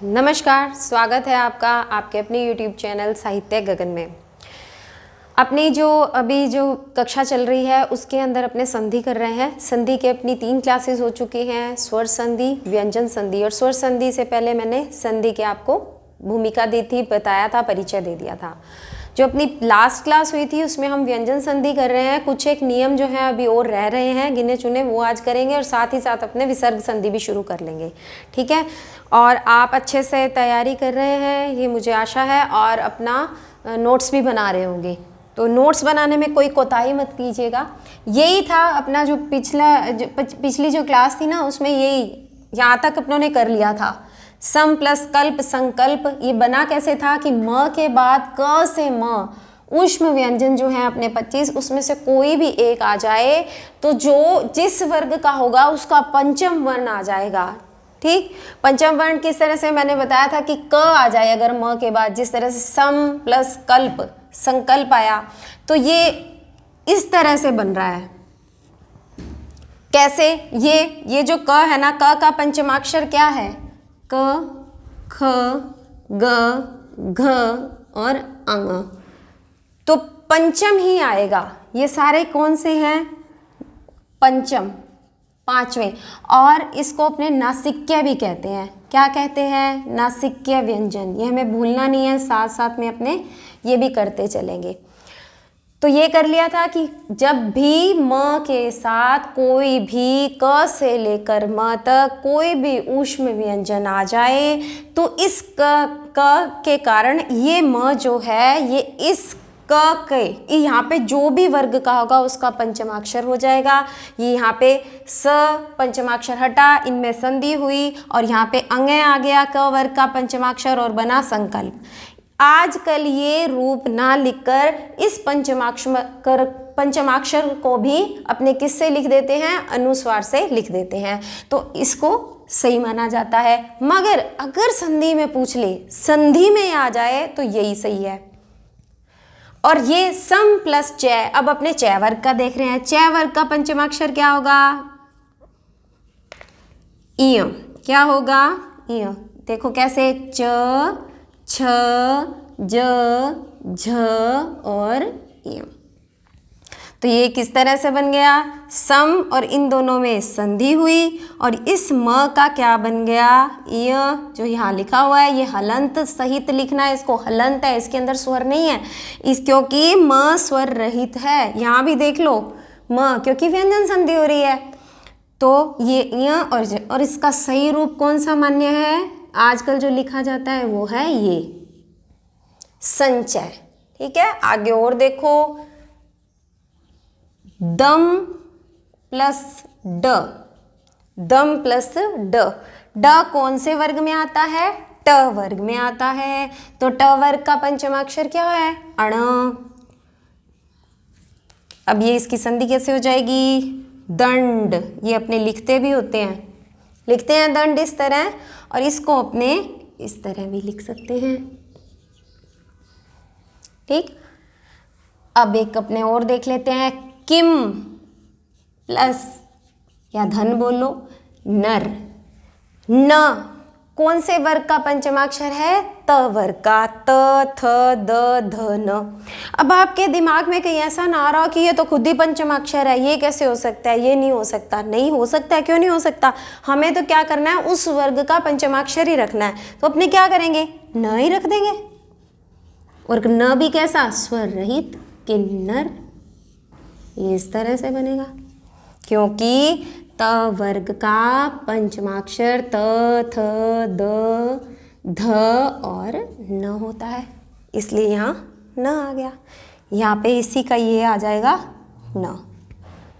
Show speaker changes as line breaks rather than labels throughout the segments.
नमस्कार, स्वागत है आपका आपके अपने YouTube चैनल साहित्य गगन में। अपनी जो अभी जो कक्षा चल रही है उसके अंदर अपने संधि कर रहे हैं। संधि के अपनी 3 क्लासेस हो चुकी हैं, स्वर संधि, व्यंजन संधि। और स्वर संधि से पहले मैंने संधि के आपको भूमिका दी थी, बताया था, परिचय दे दिया था। जो अपनी लास्ट क्लास हुई थी उसमें हम व्यंजन संधि कर रहे हैं। कुछ एक नियम जो है अभी और रह रहे हैं गिने चुने, वो आज करेंगे और साथ ही साथ अपने विसर्ग संधि भी शुरू कर लेंगे, ठीक है। और आप अच्छे से तैयारी कर रहे हैं ये मुझे आशा है, और अपना नोट्स भी बना रहे होंगे। तो नोट्स बनाने में कोई कोताही मत कीजिएगा। यही था अपना जो पिछली जो क्लास थी ना, उसमें यही यहाँ तक अपनों ने कर लिया था। सम प्लस कल्प संकल्प, ये बना कैसे था कि म के बाद क से म ऊष्म व्यंजन जो है अपने 25, उसमें से कोई भी एक आ जाए तो जो जिस वर्ग का होगा उसका पंचम वर्ण आ जाएगा, ठीक। पंचम वर्ण किस तरह से मैंने बताया था कि क आ जाए अगर म के बाद, जिस तरह से सम प्लस कल्प संकल्प आया, तो ये इस तरह से बन रहा है। कैसे? ये जो क है ना, क का पंचमाक्षर क्या है? क, ख, ग, घ और अंग। तो पंचम ही आएगा। ये सारे कौन से हैं? पंचम, पांचवें। और इसको अपने नासिक्य भी कहते हैं। क्या कहते हैं? नासिक्य व्यंजन। ये हमें भूलना नहीं है, साथ साथ में अपने ये भी करते चलेंगे। तो ये कर लिया था कि जब भी म के साथ कोई भी क से लेकर म तक कोई भी ऊष्म व्यंजन आ जाए तो इस क के कारण ये म जो है ये इस क के यहाँ पे जो भी वर्ग का होगा उसका पंचमाक्षर हो जाएगा। ये यहाँ पे स पंचमाक्षर हटा, इनमें संधि हुई और यहाँ पे अंग आ गया क वर्ग का पंचमाक्षर और बना संकल्प। आजकल ये रूप ना लिखकर इस पंचमाक्षर को भी अपने किससे लिख देते हैं? अनुस्वार से लिख देते हैं। तो इसको सही माना जाता है। मगर अगर संधि में पूछ ले, संधि में आ जाए तो यही सही है। और ये सम प्लस चय, अब अपने चय वर्ग का देख रहे हैं। चय वर्ग का पंचमाक्षर क्या होगा? इय। क्या होगा? इय। देखो कैसे, च, छ, ज, झ और इय। तो ये किस तरह से बन गया? सम और इन दोनों में संधि हुई और इस म का क्या बन गया? इय। जो यहाँ लिखा हुआ है ये हलंत सहित लिखना है, इसको हलंत है, इसके अंदर स्वर नहीं है क्योंकि म स्वर रहित है। यहाँ भी देख लो म, क्योंकि व्यंजन संधि हो रही है। तो ये इय और इसका सही रूप कौन सा मान्य है? आजकल जो लिखा जाता है वो है ये संचय, ठीक है। आगे और देखो, दम प्लस ड, दम प्लस ड। ड कौन से वर्ग में आता है? ट वर्ग में आता है। तो ट वर्ग का पंचमाक्षर क्या है? अण। अब ये इसकी संधि कैसे हो जाएगी? दंड। ये अपने लिखते भी होते हैं, लिखते हैं दंड इस तरह, और इसको अपने इस तरह भी लिख सकते हैं, ठीक। अब एक अपने और देख लेते हैं, किम प्लस या धन बोलो नर। न कौन से वर्ग का पंचमाक्षर है? त वर्ग का। त, थ, द, ध, न। अब आपके दिमाग में कहीं ऐसा ना आ रहा कि ये तो खुद ही पंचमाक्षर है, ये कैसे हो सकता है? ये नहीं हो सकता। नहीं हो सकता है। क्यों नहीं हो सकता? हमें तो क्या करना है? उस वर्ग का पंचमाक्षर ही रखना है। तो अपने क्या करेंगे? न ही रख देंगे। और न भी कैसा? स्वर रहित, किन्नर। ये इस तरह से बनेगा क्योंकि त वर्ग का पंचमाक्षर त, थ, द, ध और न होता है, इसलिए यहाँ न आ गया। यहाँ पे इसी का ये आ जाएगा न।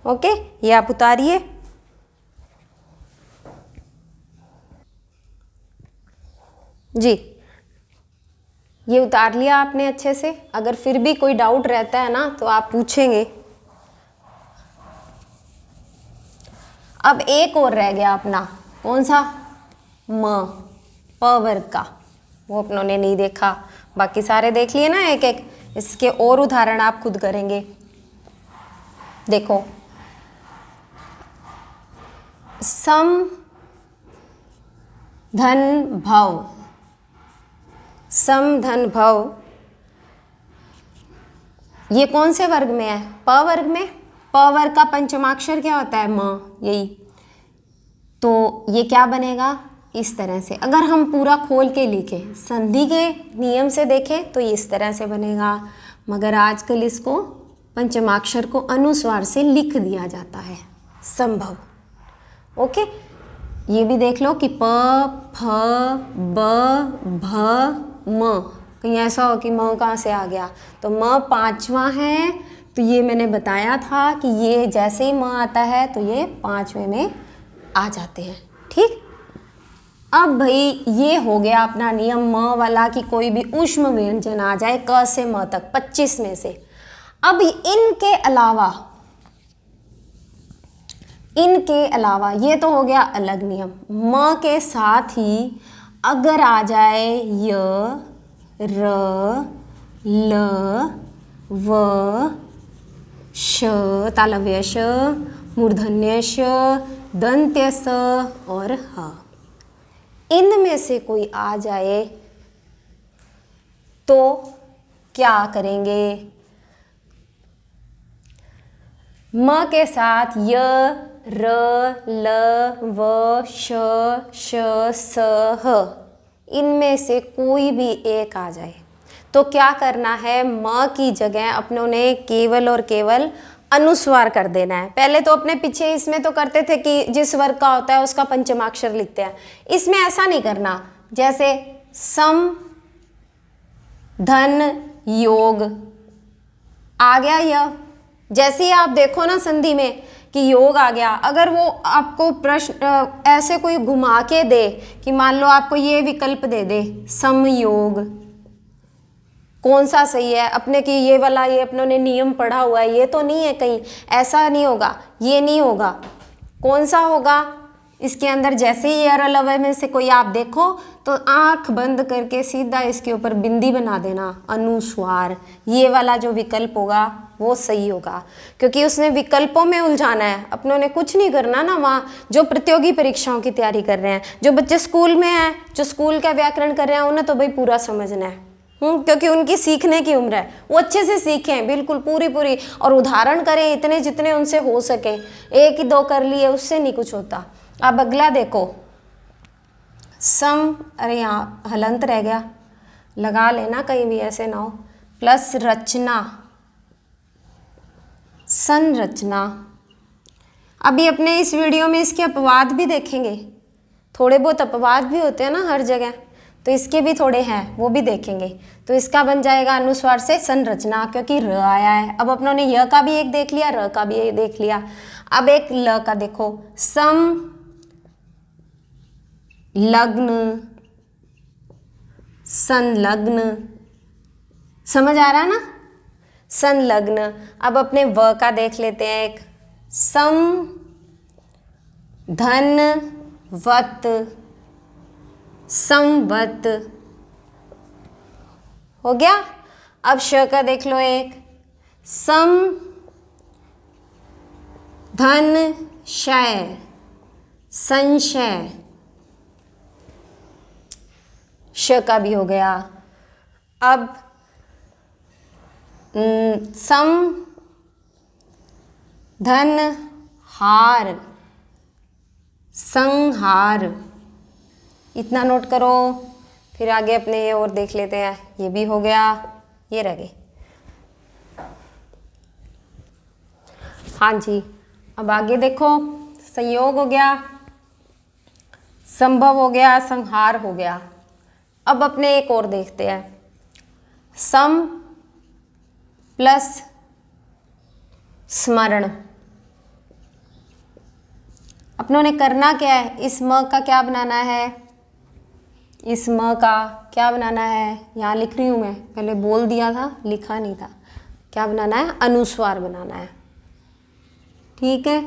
ओके, ये आप उतारिए। जी, ये उतार लिया आपने अच्छे से। अगर फिर भी कोई डाउट रहता है ना तो आप पूछेंगे। अब एक और रह गया अपना, कौन सा? म, प वर्ग का। वो अपनों ने नहीं देखा, बाकी सारे देख लिए ना एक एक। इसके और उदाहरण आप खुद करेंगे। देखो, सम धन भव, सम धन भव, ये कौन से वर्ग में है? प वर्ग में। प वर्ग का पंचमाक्षर क्या होता है? म, यही। तो ये क्या बनेगा? इस तरह से। अगर हम पूरा खोल के लिखें, संधि के नियम से देखें तो ये इस तरह से बनेगा, मगर आजकल इसको पंचमाक्षर को अनुस्वार से लिख दिया जाता है, संभव। ओके, ये भी देख लो कि प, फ, ब, भ, म। कहीं ऐसा हो कि म कहाँ से आ गया, तो म पांचवा है, तो ये मैंने बताया था कि ये जैसे ही म आता है तो ये पांचवें में आ जाते हैं। ठीक, अब भाई ये हो गया अपना नियम म वाला कि कोई भी ऊष्म व्यंजन आ जाए क से म तक 25 में से। अब इनके अलावा ये तो हो गया अलग नियम। म के साथ ही अगर आ जाए य, र, ल, व, श, तालव्य श, मूर्धन्य श, दंत्य स और ह, इनमें से कोई आ जाए तो क्या करेंगे? म के साथ य, र, ल, व, श, स, ह, इनमें से कोई भी एक आ जाए तो क्या करना है? म की जगह अपनों ने केवल और केवल अनुस्वार कर देना है। पहले तो अपने पीछे इसमें तो करते थे कि जिस वर्ग का होता है उसका पंचमाक्षर लिखते हैं, इसमें ऐसा नहीं करना। जैसे सम, धन, योग आ गया य, जैसे ही आप देखो ना संधि में कि योग आ गया, अगर वो आपको प्रश्न ऐसे कोई घुमा के दे कि मान लो आपको ये विकल्प दे दे समयोग, कौन सा सही है अपने की, ये वाला, ये अपनों ने नियम पढ़ा हुआ है, ये तो नहीं है कहीं, ऐसा नहीं होगा, ये नहीं होगा, कौन सा होगा? इसके अंदर जैसे ही अर लवय में से कोई आप देखो तो आंख बंद करके सीधा इसके ऊपर बिंदी बना देना, अनुस्वार। ये वाला जो विकल्प होगा वो सही होगा, क्योंकि उसने विकल्पों में उलझाना है, अपनों ने कुछ नहीं करना ना। वहाँ जो प्रतियोगी परीक्षाओं की तैयारी कर रहे हैं, जो बच्चे स्कूल में हैं, जो स्कूल का व्याकरण कर रहे हैं, उन्हें तो भाई पूरा समझना है, क्योंकि उनकी सीखने की उम्र है, वो अच्छे से सीखें बिल्कुल पूरी और उदाहरण करें इतने जितने उनसे हो सके। एक ही दो कर लिए उससे नहीं कुछ होता। अब अगला देखो, सम, अरे यहाँ हलंत रह गया, लगा लेना कहीं भी ऐसे ना हो, प्लस रचना, संरचना। अभी अपने इस वीडियो में इसके अपवाद भी देखेंगे, थोड़े बहुत अपवाद भी होते हैं ना हर जगह, तो इसके भी थोड़े हैं वो भी देखेंगे। तो इसका बन जाएगा अनुस्वार से संरचना, क्योंकि र आया है। अब अपनों ने य का भी एक देख लिया, र का भी एक देख लिया, अब एक ल का देखो, सम, लग्न, संलग्न, समझ आ रहा ना, संलग्न। अब अपने व का देख लेते हैं एक, सम, धन, वत, संवत, हो गया। अब श का देख लो एक, सम, धन, शय, संशय, श का भी हो गया। अब सम, धन, हार, संहार, इतना नोट करो। फिर आगे अपने ये और देख लेते हैं, ये भी हो गया, ये रह गए। हाँ जी, अब आगे देखो, संयोग हो गया, संभव हो गया, संहार हो गया। अब अपने एक और देखते हैं, सम प्लस स्मरण। अपनों ने करना क्या है, इस म का क्या बनाना है, इस म का क्या बनाना है, यहाँ लिख रही हूँ मैं, पहले बोल दिया था, लिखा नहीं था। क्या बनाना है, अनुस्वार बनाना है। ठीक है,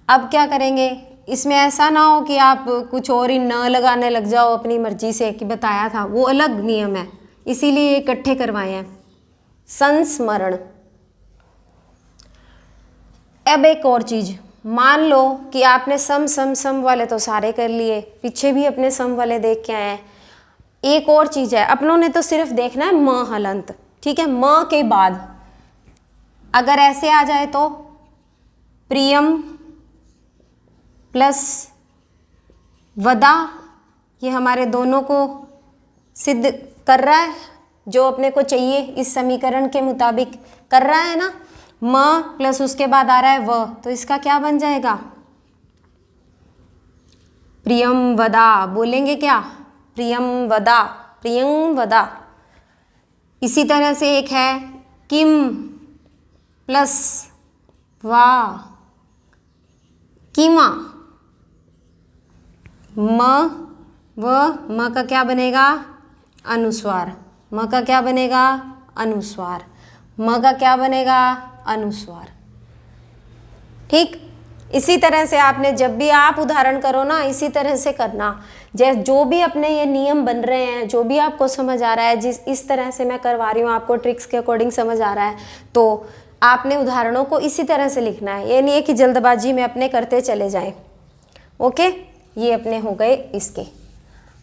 अब क्या करेंगे, इसमें ऐसा ना हो कि आप कुछ और ही न लगाने लग जाओ अपनी मर्जी से, कि बताया था वो अलग नियम है, इसीलिए इकट्ठे करवाए हैं। संस्मरण। अब एक और चीज, मान लो कि आपने सम सम सम वाले तो सारे कर लिए, पीछे भी अपने सम वाले देख के आए हैं, एक और चीज है, अपनों ने तो सिर्फ देखना है म हलंत, ठीक है। म के बाद अगर ऐसे आ जाए तो प्रियम प्लस वदा, ये हमारे दोनों को सिद्ध कर रहा है, जो अपने को चाहिए इस समीकरण के मुताबिक कर रहा है ना। म प्लस उसके बाद आ रहा है व, तो इसका क्या बन जाएगा, प्रियम वदा। बोलेंगे क्या, प्रियम वदा, प्रियम वदा। इसी तरह से एक है किम प्लस वा, किमा। म का क्या बनेगा, अनुस्वार। म का क्या बनेगा, अनुस्वार। म का क्या बनेगा, अनुस्वार। ठीक। इसी तरह से आपने जब भी आप उदाहरण करो ना, इसी तरह से करना। जो भी अपने ये नियम बन रहे हैं, जो भी आपको समझ आ रहा है, जिस इस तरह से मैं करवा रही हूँ, आपको ट्रिक्स के अकॉर्डिंग समझ आ रहा है, तो आपने उदाहरणों को इसी तरह से लिखना है। ये नहीं है कि जल्दबाजी में अपने करते चले जाएं। ओके, ये अपने हो गए इसके।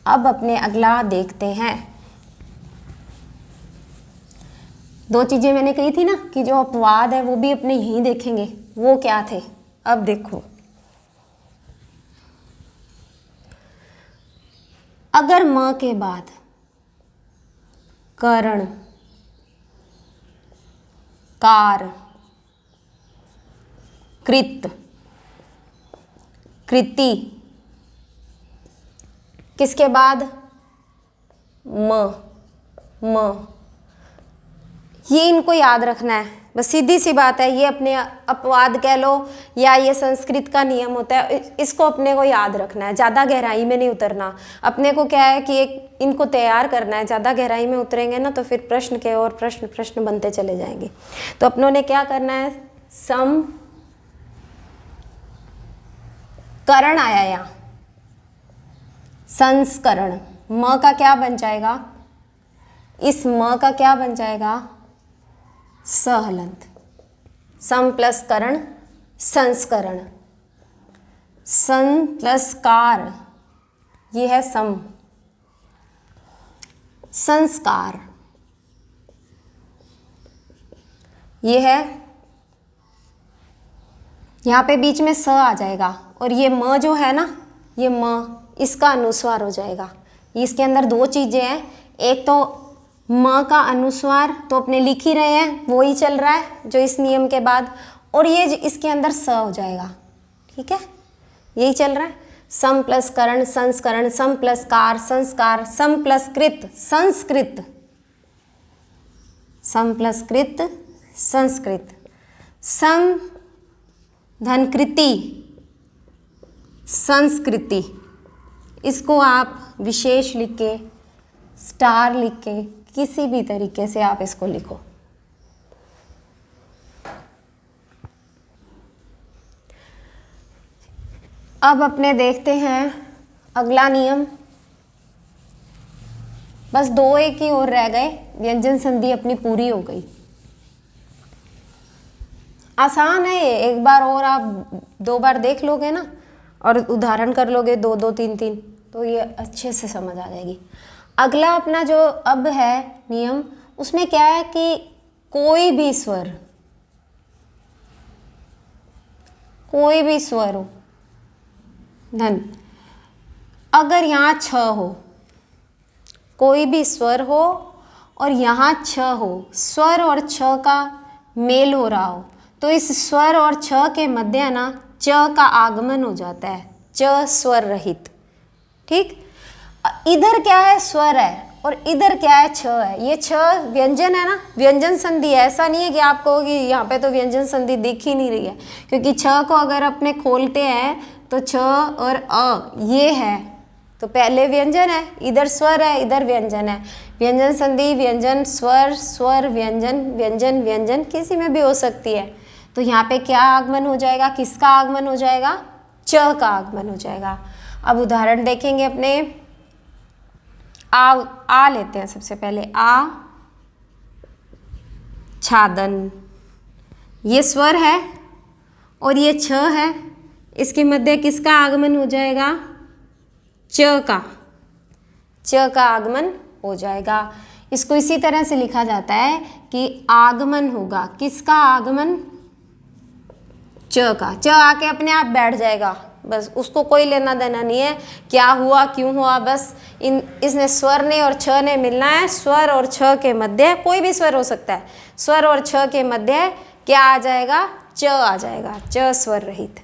अब अपने अगला देखते हैं। दो चीजें मैंने कही थी ना कि जो अपवाद है वो भी अपने यहीं देखेंगे, वो क्या थे। अब देखो, अगर म के बाद करण, कार, कृत, कृति, किसके बाद म, ये इनको याद रखना है, बस सीधी सी बात है। ये अपने अपवाद कह लो या ये संस्कृत का नियम होता है, इसको अपने को याद रखना है, ज़्यादा गहराई में नहीं उतरना। अपने को क्या है कि एक इनको तैयार करना है, ज़्यादा गहराई में उतरेंगे ना तो फिर प्रश्न के और प्रश्न प्रश्न बनते चले जाएंगे। तो अपनों ने क्या करना है, सम करण आया यहाँ, संस्करण, म का क्या बन जाएगा, इस म का क्या बन जाएगा, सहलंत। सम प्लस करण, संस्करण। सन प्लस कार, ये है सम, संस्कार, ये है, यहाँ पे बीच में स आ जाएगा और ये म जो है ना, ये म इसका अनुस्वार हो जाएगा। इसके अंदर दो चीजें हैं, एक तो म का अनुस्वार तो अपने लिख ही रहे हैं, वो ही चल रहा है जो इस नियम के बाद, और ये इसके अंदर स हो जाएगा। ठीक है, यही चल रहा है। सम प्लस करण, संस्करण, सम प्लस कार, संस्कार, सम प्लस कृत, संस्कृत, सम प्लस कृत, संस्कृत, सम धनकृति, संस्कृति। इसको आप विशेष लिख के, स्टार लिख के, किसी भी तरीके से आप इसको लिखो। अब अपने देखते हैं अगला नियम, बस दो एक ही और रह गए, व्यंजन संधि अपनी पूरी हो गई। आसान है ये, एक बार और आप दो बार देख लोगे ना और उदाहरण कर लोगे दो दो तीन तीन, तो ये अच्छे से समझ आ जाएगी। अगला अपना जो अब है नियम, उसमें क्या है कि कोई भी स्वर, कोई भी स्वर हो, धन, अगर यहाँ छ हो, कोई भी स्वर हो और यहाँ छ हो, स्वर और छ का मेल हो रहा हो, तो इस स्वर और छ के मध्य ना च का आगमन हो जाता है, च स्वर रहित। ठीक, इधर क्या है, स्वर है और इधर क्या है, छ है। ये छ व्यंजन है ना, व्यंजन संधि है। ऐसा नहीं है कि आपको कि यहाँ पे तो व्यंजन संधि दिख ही नहीं रही है, क्योंकि छ को अगर अपने खोलते हैं तो छ और अ ये है, तो पहले व्यंजन है, इधर स्वर है, इधर व्यंजन है। व्यंजन संधि व्यंजन, स्वर स्वर, व्यंजन व्यंजन व्यंजन, किसी में भी हो सकती है। तो यहाँ पे क्या आगमन हो जाएगा, किसका आगमन हो जाएगा, च का आगमन हो जाएगा। अब उदाहरण देखेंगे अपने, आ लेते हैं सबसे पहले, आ छादन, ये स्वर है और ये छ है, इसके मध्य किसका आगमन हो जाएगा, च का। च का आगमन हो जाएगा। इसको इसी तरह से लिखा जाता है कि आगमन होगा, किसका आगमन, च का। च आके अपने आप बैठ जाएगा, बस उसको कोई लेना देना नहीं है क्या हुआ क्यों हुआ, बस इसने स्वर ने और छ ने मिलना है। स्वर और छ के मध्य, कोई भी स्वर हो सकता है, स्वर और छ के मध्य क्या आ जाएगा, च आ जाएगा, च स्वर रहित।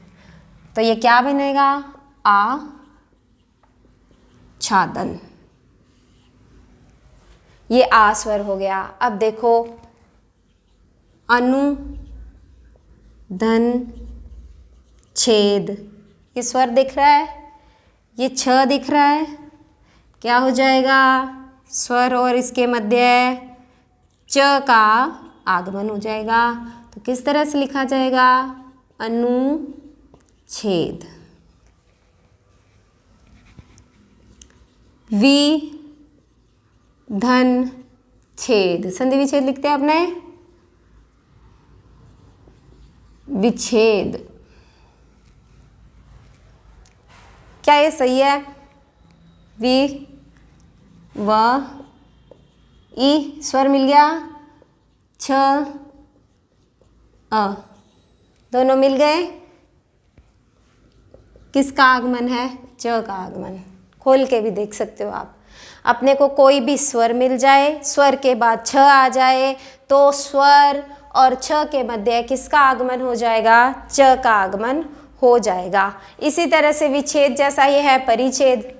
तो ये क्या बनेगा, आ छादन। ये आ स्वर हो गया। अब देखो अनु धन छेद, ये स्वर दिख रहा है, ये छ दिख रहा है, क्या हो जाएगा, स्वर और इसके मध्य च का आगमन हो जाएगा। तो किस तरह से लिखा जाएगा, अनुच्छेद। वि धन छेद, संधि विच्छेद लिखते हैं अपने, विच्छेद। क्या ये सही है, वि व ई स्वर मिल गया, छ अ दोनों मिल गए, किसका आगमन है, च का आगमन। खोल के भी देख सकते हो आप, अपने को कोई भी स्वर मिल जाए, स्वर के बाद छ आ जाए तो स्वर और छ के मध्य किसका आगमन हो जाएगा, च का आगमन हो जाएगा। इसी तरह से विच्छेद जैसा ये है परिच्छेद।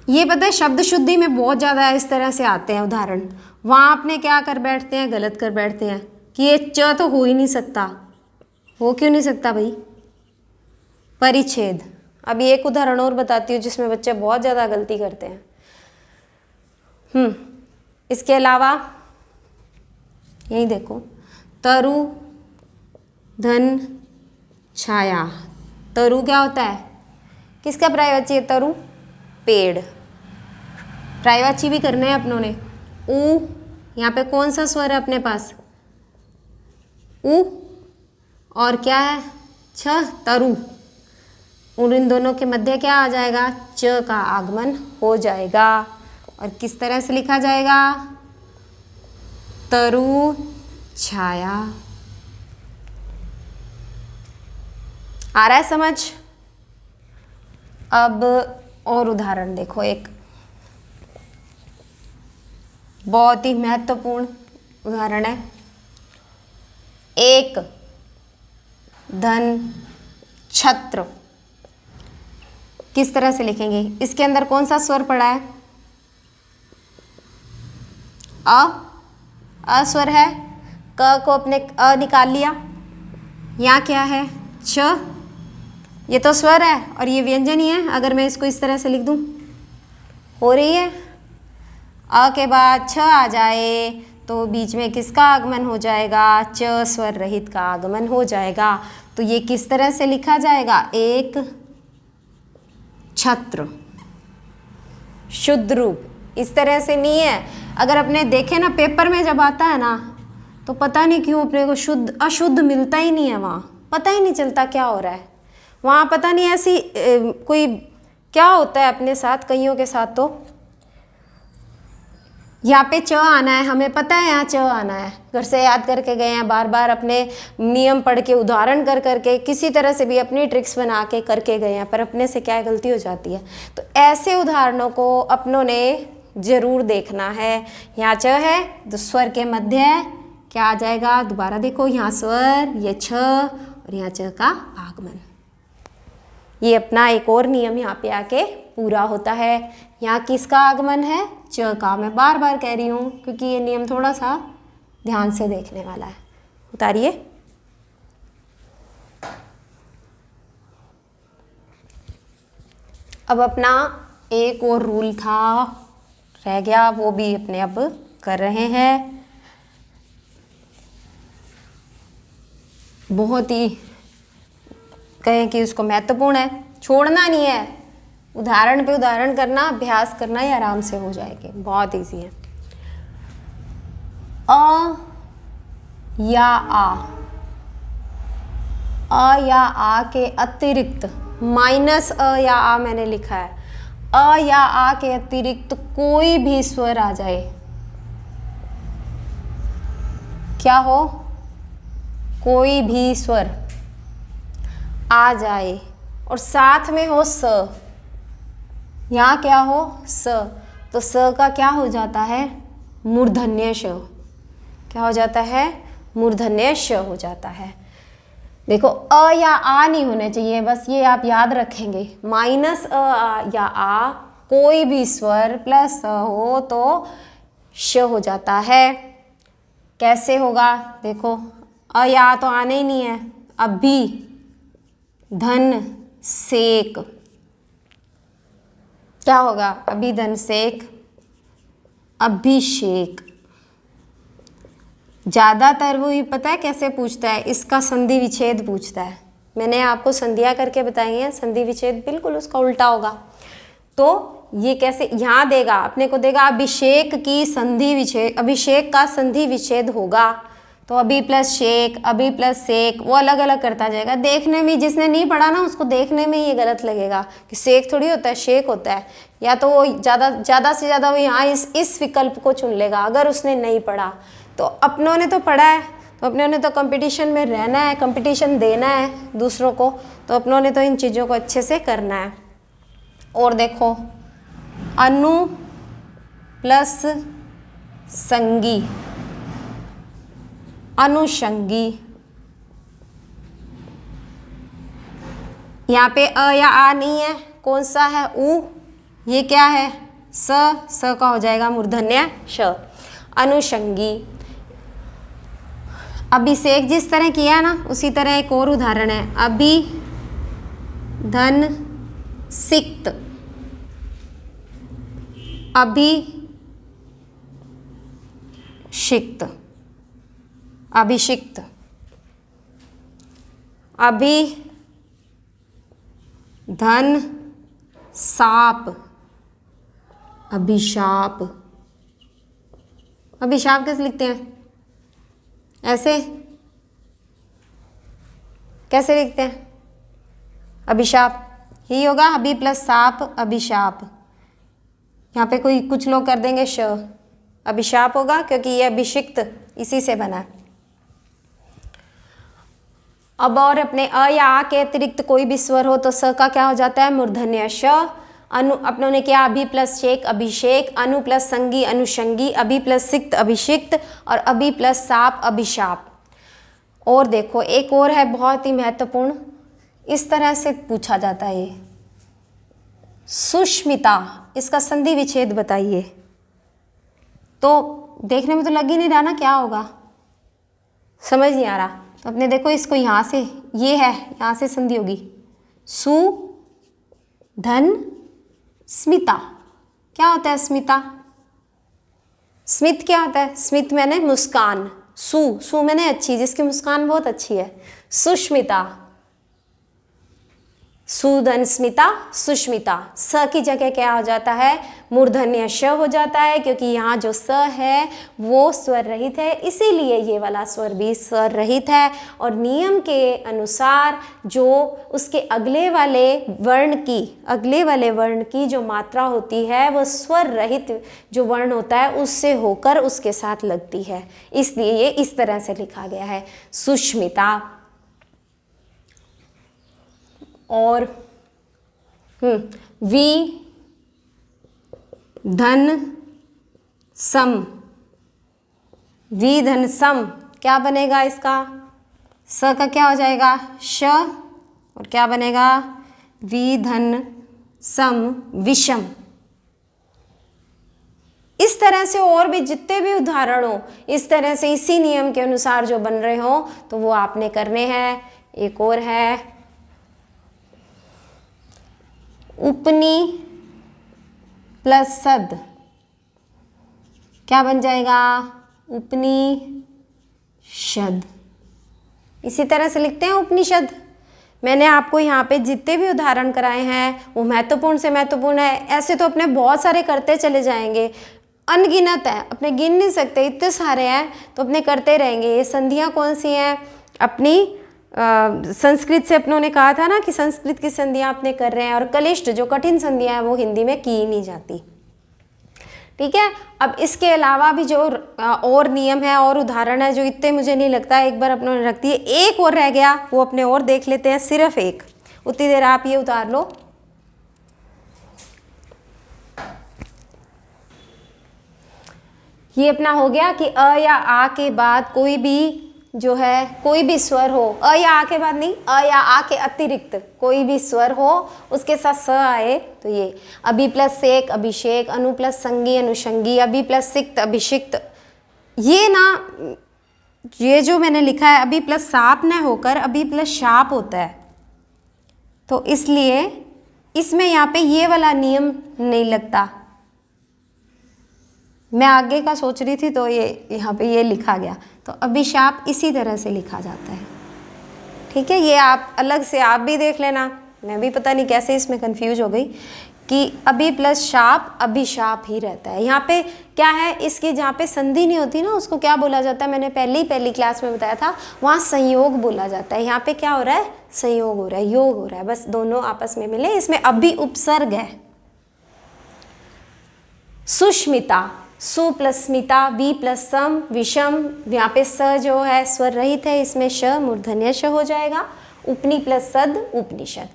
ये पता है शब्द शुद्धि में बहुत ज़्यादा इस तरह से आते हैं उदाहरण, वहाँ अपने क्या कर बैठते हैं, गलत कर बैठते हैं कि ये च तो हो ही नहीं सकता। हो क्यों नहीं सकता भाई, परिच्छेद। अभी एक उदाहरण और बताती हूँ जिसमें बच्चे बहुत ज़्यादा गलती करते हैं। इसके अलावा यही देखो, तरु धन छाया। तरु क्या होता है, किसका पर्यायवाची है, तरु पेड़। पर्यायवाची भी करने हैं अपनों ने। ऊ, यहाँ पे कौन सा स्वर है अपने पास, ऊ, और क्या है, छ, तरु। और इन दोनों के मध्य क्या आ जाएगा, च का आगमन हो जाएगा। और किस तरह से लिखा जाएगा, तरु छाया। आ रहा है समझ। अब और उदाहरण देखो, एक बहुत ही महत्वपूर्ण उदाहरण है। एक धन छत्र, किस तरह से लिखेंगे, इसके अंदर कौन सा स्वर पड़ा है, अ स्वर है, क को अपने अ निकाल लिया, यहाँ क्या है, छ, ये तो स्वर है और ये व्यंजन ही है। अगर मैं इसको इस तरह से लिख दूं, हो रही है, अ के बाद छ आ जाए तो बीच में किसका आगमन हो जाएगा, च स्वर रहित का आगमन हो जाएगा। तो ये किस तरह से लिखा जाएगा, एक छत्र, शुद्ध रूप। इस तरह से नहीं है, अगर अपने देखे ना पेपर में जब आता है ना, तो पता नहीं क्यों अपने को शुद्ध अशुद्ध मिलता ही नहीं है, वहाँ पता ही नहीं चलता क्या हो रहा है, वहाँ पता नहीं ऐसी कोई क्या होता है अपने साथ, कईयों के साथ। तो यहाँ पे च आना है, हमें पता है यहाँ च आना है, घर से याद करके गए हैं, बार बार अपने नियम पढ़ के उदाहरण कर करके किसी तरह से भी अपनी ट्रिक्स बना के करके गए हैं, पर अपने से क्या गलती हो जाती है। तो ऐसे उदाहरणों को अपनों ने जरूर देखना है। यहाँ च है तो स्वर के मध्य क्या आ जाएगा, दोबारा देखो, यहाँ स्वर, ये छ और यहाँ च का आगमन। ये अपना एक और नियम यहाँ पे आके पूरा होता है। यहाँ किसका आगमन है, च का। मैं बार बार कह रही हूँ क्योंकि ये नियम थोड़ा सा ध्यान से देखने वाला है। उतारिए। अब अपना एक और रूल था रह गया, वो भी अपने अब कर रहे हैं। बहुत ही कहें कि उसको महत्वपूर्ण है, छोड़ना नहीं है, उदाहरण पे उदाहरण करना, अभ्यास करना ही आराम से हो जाएगा, बहुत इजी है। अ या आ के अतिरिक्त माइनस अ या आ मैंने लिखा है, अ या आ के अतिरिक्त कोई भी स्वर आ जाए, क्या हो, कोई भी स्वर आ जाए और साथ में हो स, यहाँ क्या हो स, तो स का क्या हो जाता है, मूर्धन्य श। क्या हो जाता है, मूर्धन्य श हो जाता है। देखो अ या आ नहीं होने चाहिए, बस ये आप याद रखेंगे। माइनस अ या आ, कोई भी स्वर प्लस अ हो तो श हो जाता है। कैसे होगा, देखो अ या आ तो आने ही नहीं है। अभी धन सेक, क्या होगा, अभी धन सेक, अभिषेक। ज़्यादातर वो ही पता है कैसे पूछता है, इसका संधि विच्छेद पूछता है। मैंने आपको संधियाँ करके बताई हैं, संधि विच्छेद बिल्कुल उसका उल्टा होगा। तो ये कैसे यहाँ देगा, अपने को देगा अभिषेक की संधि विच्छेद, अभिषेक का संधि विच्छेद होगा। तो अभी प्लस शेक, अभी प्लस सेक, वो अलग अलग करता जाएगा। देखने में जिसने नहीं पढ़ा ना उसको देखने में ये गलत लगेगा कि सेक थोड़ी होता है, शेक होता है। या तो वो ज़्यादा से ज़्यादा वो यहाँ इस विकल्प को चुन लेगा अगर उसने नहीं पढ़ा। तो अपनों ने तो पढ़ा है, तो अपनों ने तो कंपटीशन में रहना है, कंपटीशन देना है दूसरों को, तो अपनों ने तो इन चीज़ों को अच्छे से करना है। और देखो अनु प्लस संगी, अनुषंगी। यहाँ पे अ या आ नहीं है, कौन सा है, उ। ये क्या है, स का हो जाएगा मूर्धन्य श, अनुषंगी। अभिषेक जिस तरह किया ना उसी तरह एक और उदाहरण है, अभी धन सिक्त, अभिषिक्त, अभिषिक्त, अभी धन साप, अभिशाप। अभिशाप कैसे लिखते हैं, ऐसे कैसे लिखते हैं, अभिशाप ही होगा, अभी प्लस साप, अभिशाप। यहाँ पे कुछ लोग कर देंगे श, अभिशाप होगा क्योंकि ये अभिषिक्त इसी से बना है। अब और अपने अ या आ के अतिरिक्त कोई भी स्वर हो तो स का क्या हो जाता है, मूर्धन्य श। अनु अपनों ने किया अभी प्लस शेक, अभिषेक, अनु प्लस संगी, अनुषंगी, अभी प्लस सिक्त, अभिषिक्त, और अभी प्लस साप, अभिशाप। और देखो एक और है बहुत ही महत्वपूर्ण, इस तरह से पूछा जाता है ये, सुष्मिता, इसका संधि विच्छेद बताइए। तो देखने में तो लग ही नहीं रहा ना क्या होगा, समझ नहीं आ रहा। तो अपने देखो इसको यहाँ से, ये है यहाँ से संधि होगी, सु धन स्मिता। क्या होता है स्मिता, स्मित क्या होता है, स्मित मैंने मुस्कान, सु मैंने अच्छी, जिसकी मुस्कान बहुत अच्छी है, सुष्मिता, सुधन स्मिता, सुष्मिता। स की जगह क्या हो जाता है, मूर्धन्य श हो जाता है, क्योंकि यहाँ जो स है वो स्वर रहित है, इसीलिए ये वाला स्वर भी स्वर रहित है। और नियम के अनुसार जो उसके अगले वाले वर्ण की जो मात्रा होती है वो स्वर रहित जो वर्ण होता है उससे होकर उसके साथ लगती है, इसलिए ये इस तरह से लिखा गया है, सुष्मिता। और वी धन सम, वी धन सम क्या बनेगा इसका, स का क्या हो जाएगा श, और क्या बनेगा वी धन सम विषम। इस तरह से और भी जितने भी उदाहरण हो, इस तरह से इसी नियम के अनुसार जो बन रहे हो तो वो आपने करने हैं। एक और है उपनी प्लस सद, क्या बन जाएगा उपनिषद। इसी तरह से लिखते हैं उपनिषद। मैंने आपको यहाँ पे जितने भी उदाहरण कराए हैं वो महत्वपूर्ण से महत्वपूर्ण है, ऐसे तो अपने बहुत सारे करते चले जाएंगे, अनगिनत है, अपने गिन नहीं सकते, इतने सारे हैं तो अपने करते रहेंगे। ये संधियाँ कौन सी हैं, अपनी संस्कृत से अपनों ने कहा था ना कि संस्कृत की संधियाँ अपने कर रहे हैं, और कलिष्ठ जो कठिन संधियाँ हैं वो हिंदी में की ही नहीं जाती। ठीक है, अब इसके अलावा भी जो और नियम है और उदाहरण है जो इतने मुझे नहीं लगता एक बार अपनों ने रख दिए, एक और रह गया वो अपने और देख लेते हैं, सिर्फ एक, उतनी देर आप ये उतार लो। ये अपना हो गया कि अ या आ के बाद कोई भी जो है कोई भी स्वर हो, अ या आ के बाद नहीं, अ या आ के अतिरिक्त कोई भी स्वर हो उसके साथ स आए तो ये अभि प्लस सेक अभिषेक, अनु प्लस संगी अनुषंगी, अभि प्लस सिक्त अभिषिक्त, ये ना ये जो मैंने लिखा है अभि प्लस साप न होकर अभि प्लस शाप होता है, तो इसलिए इसमें यहाँ पे ये वाला नियम नहीं लगता। मैं आगे का सोच रही थी तो ये यहाँ पे ये लिखा गया, तो अभिशाप इसी तरह से लिखा जाता है। ठीक है, ये आप अलग से आप भी देख लेना, मैं भी पता नहीं कैसे इसमें कंफ्यूज हो गई कि अभि प्लस शाप अभिशाप ही रहता है। यहाँ पे क्या है, इसकी जहाँ पे संधि नहीं होती ना उसको क्या बोला जाता है, मैंने पहली क्लास में बताया था, वहाँ संयोग बोला जाता है। यहाँ पे क्या हो रहा है, संयोग हो रहा है, योग हो रहा है, बस दोनों आपस में मिले, इसमें अभि उपसर्ग है। सुष्मिता, सु प्लस स्मिता, वी प्लस सम विषम, यहाँ पे स जो है स्वर रहित है, इसमें श मूर्धन्य श हो जाएगा। उपनी प्लस सद उपनिषद।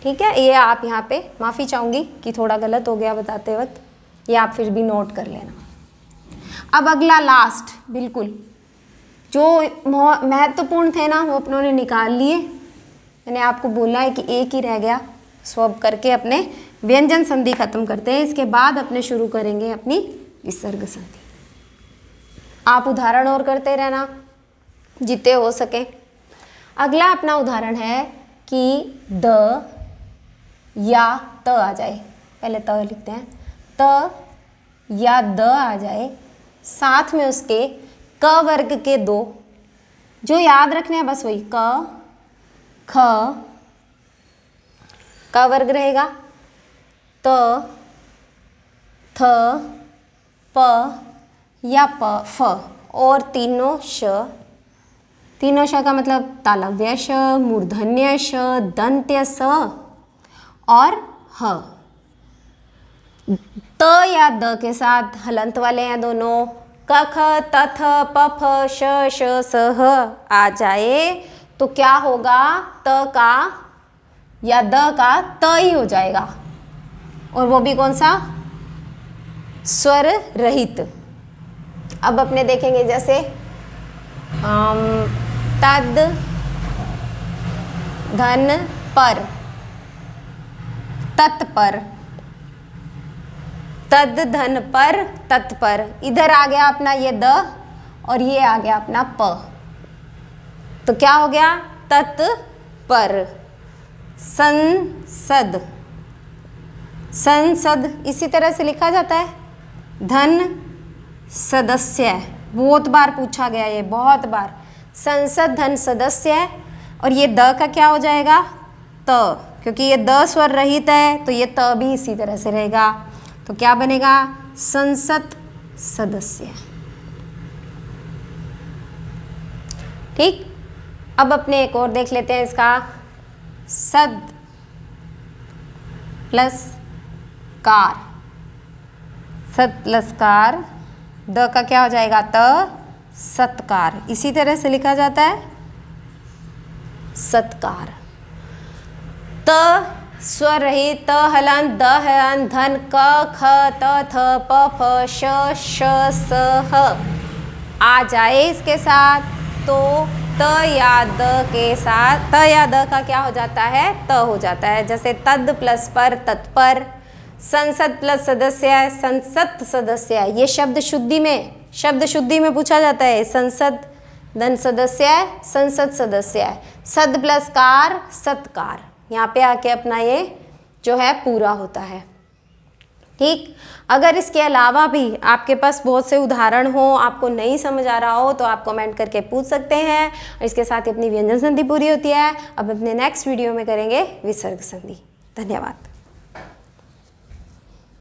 ठीक है, ये आप यहाँ पे माफ़ी चाहूँगी कि थोड़ा गलत हो गया बताते वक्त, ये आप फिर भी नोट कर लेना। अब अगला लास्ट बिल्कुल जो महत्वपूर्ण थे ना वो अपनों ने निकाल लिए, मैंने आपको बोला है कि एक ही रह गया, सो अब करके अपने व्यंजन संधि खत्म करते हैं, इसके बाद अपने शुरू करेंगे अपनी विसर्ग संधि। आप उदाहरण और करते रहना जितने हो सके। अगला अपना उदाहरण है कि द या त आ जाए, पहले त लिखते हैं, त या द आ जाए, साथ में उसके क वर्ग के दो जो याद रखने हैं बस वही क ख, क वर्ग रहेगा, त थ प या प फ, और तीनों श, तीनों श का मतलब तालव्य श, मूर्धन्य श, दंत्य स और ह। त या द के साथ हलंत वाले हैं दोनों, क ख त थ प फ श श स ह आ जाए तो क्या होगा, त का या द का त ही हो जाएगा, और वो भी कौन सा, स्वर रहित। अब अपने देखेंगे जैसे तद धन पर, तत्पर, तद धन पर तत्पर, इधर आ गया अपना ये द और ये आ गया अपना प, तो क्या हो गया, तत्पर। संसद, संसद इसी तरह से लिखा जाता है। धन सदस्य, बहुत बार पूछा गया ये, बहुत बार, संसद धन सदस्य है, और ये द का क्या हो जाएगा, त, क्योंकि ये द स्वर रहित है तो ये त भी इसी तरह से रहेगा, तो क्या बनेगा, संसद सदस्य। ठीक, अब अपने एक और देख लेते हैं इसका, सद प्लस कार, सत प्लस कार, द का क्या हो जाएगा, त, सत्कार, इसी तरह से लिखा जाता है, सत्कार। त स्वर रहित, त हलन, द हलन, धन, क ख त थ प फ श श स ह आ जाए इसके साथ, तो त या द के साथ, त या द का क्या हो जाता है, त हो जाता है। जैसे तद प्लस पर तत्पर, संसद प्लस सदस्य है, संसद सदस्य है, ये शब्द शुद्धि में पूछा जाता है, संसद धन सदस्य है, संसद सदस्य है, सद प्लस कार सत्कार, यहाँ पे आके अपना ये जो है पूरा होता है। ठीक, अगर इसके अलावा भी आपके पास बहुत से उदाहरण हो, आपको नहीं समझ आ रहा हो तो आप कमेंट करके पूछ सकते हैं, और इसके साथ ही अपनी व्यंजन संधि पूरी होती है। अब अपने नेक्स्ट वीडियो में करेंगे विसर्ग संधि। धन्यवाद।